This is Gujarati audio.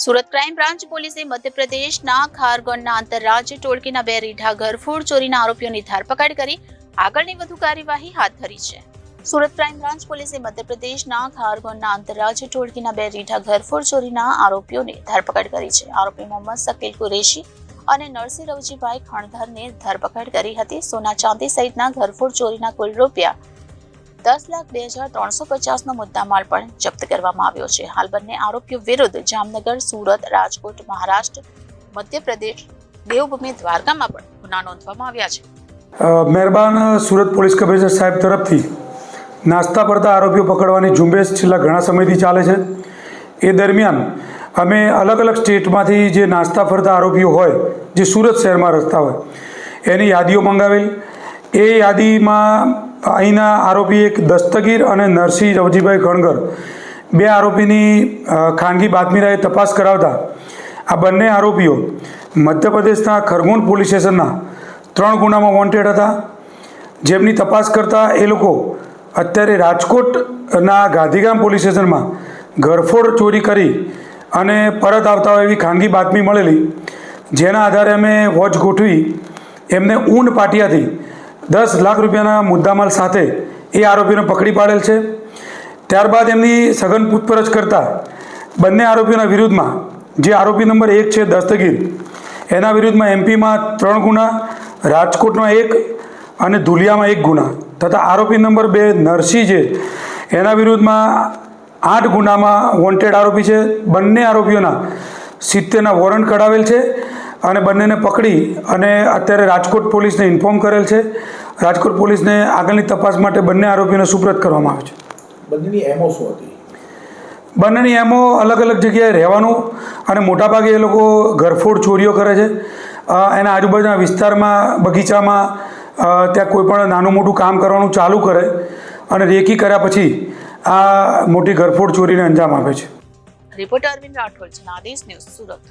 સુરત ક્રાઇમ બ્રાન્ચ પોલીસે મધ્યપ્રદેશના ખારગોનના આંતરરાજ્ય ટોળકીના 2 રીઢા ઘરફોડ ચોરીના આરોપીઓની ધરપકડ કરી આગળની વધુ કાર્યવાહી હાથ ધરી છે. સુરત ક્રાઇમ બ્રાન્ચ પોલીસે મધ્યપ્રદેશના ખારગોનના આંતરરાજ્ય ટોળકીના 2 રીઢા ઘરફોડ ચોરીના આરોપીઓની ધરપકડ કરી છે. આરોપી મોહમ્મદ શકીલ કુરેશી અને નરસિંહ રવજીભાઈ ખણધરની ધરપકડ કરી હતી. સોના ચાંદી સહિતના ઘરફોડ ચોરીના કુલ રૂપિયા 10,02,350નો મુદ્દામાલ પણ જપ્ત કરવામાં આવ્યો છે. હાલ બંને આરોપીઓ વિરુદ્ધ જામનગર, સુરત, રાજકોટ, મહારાષ્ટ્ર, મધ્યપ્રદેશ, દેવભૂમિ, દ્વારકામાં પણ ગુના નોંધવામાં આવ્યા છે. મહેરબાન સુરત પોલીસ કમિશનર સાહેબ તરફથી નાસ્તા પડતા આરોપીઓ પકડવાની ઝુંબેશ છેલ્લા ઘણા સમયથી ચાલે છે. એ દરમિયાન અમે અલગ અલગ સ્ટેટમાંથી જે નાસ્તા ફરતા આરોપીઓ હોય, જે સુરત શહેરમાં રસ્તા હોય, એની યાદીઓ મંગાવેલ. એ યાદીમાં અહીંના આરોપી એક દસ્તગીર અને નરસિંહ રવજીભાઈ ખણગર 2 આરોપીની ખાનગી બાતમીરાએ તપાસ કરાવતા આ બંને આરોપીઓ મધ્યપ્રદેશના ખરગોન પોલીસ સ્ટેશનના 3 ગુનામાં વોન્ટેડ હતા. જેમની તપાસ કરતાં એ લોકો અત્યારે રાજકોટના ગાંધીગામ પોલીસ સ્ટેશનમાં ઘરફોડ ચોરી કરી અને પરત આવતા હોય એવી ખાનગી બાતમી મળેલી, જેના આધારે અમે વોચ ગોઠવી એમને ઊન પાટિયાથી 10 લાખ રૂપિયાના મુદ્દામાલ સાથે એ આરોપીને પકડી પાડેલ છે. ત્યારબાદ એમની સઘન પૂછપરછ કરતાં બંને આરોપીઓના વિરુદ્ધમાં જે આરોપી નંબર 1 છે દસ્તગીર, એના વિરુદ્ધમાં એમપીમાં 3 ગુના, રાજકોટમાં 1 અને ધુલિયામાં 1 ગુના તથા આરોપી નંબર 2 નરસિંહ છે એના વિરુદ્ધમાં 8 ગુનામાં વોન્ટેડ આરોપી છે. બંને આરોપીઓના 70ના વોરંટ કઢાવેલ છે અને બંનેને પકડી અને અત્યારે રાજકોટ પોલીસને ઇન્ફોર્મ કરેલ છે. રાજકોટ પોલીસને આગળની તપાસ માટે બંને આરોપીઓને સુપ્રત કરવામાં આવે છે. બંનેની એમઓ શું હતી? બંનેની એમઓ અલગ અલગ જગ્યાએ રહેવાનું અને મોટાભાગે એ લોકો ઘરફોડ ચોરીઓ કરે છે. એના આજુબાજુના વિસ્તારમાં, બગીચામાં ત્યાં કોઈ પણ નાનું મોટું કામ કરવાનું ચાલુ કરે અને રેકી કર્યા પછી આ મોટી ઘરફોડ ચોરીને અંજામ આપે છે. Reporter Arvind Rathod, Janadesh news, Surat.